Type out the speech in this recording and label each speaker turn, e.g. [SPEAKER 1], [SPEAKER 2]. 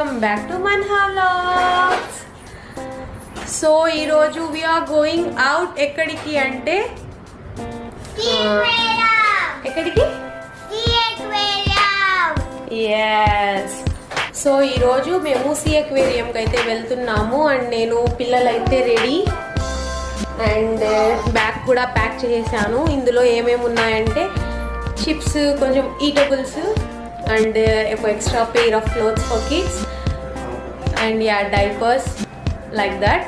[SPEAKER 1] Welcome back to Manha vlogs. So ఈరోజు we are going out. ఎక్కడికి అంటే ఎక్కడికి? ఎస్. సో ఈరోజు మేము సీ అక్వేరియంకి అయితే వెళ్తున్నాము. అండ్ నేను పిల్లలైతే రెడీ అండ్ బ్యాగ్ కూడా ప్యాక్ చేసేసాను. ఇందులో ఏమేమి ఉన్నాయంటే చిప్స్, కొంచెం ఈటబుల్స్ అండ్ ఒక extra pair of clothes for kids and yeah diapers like that.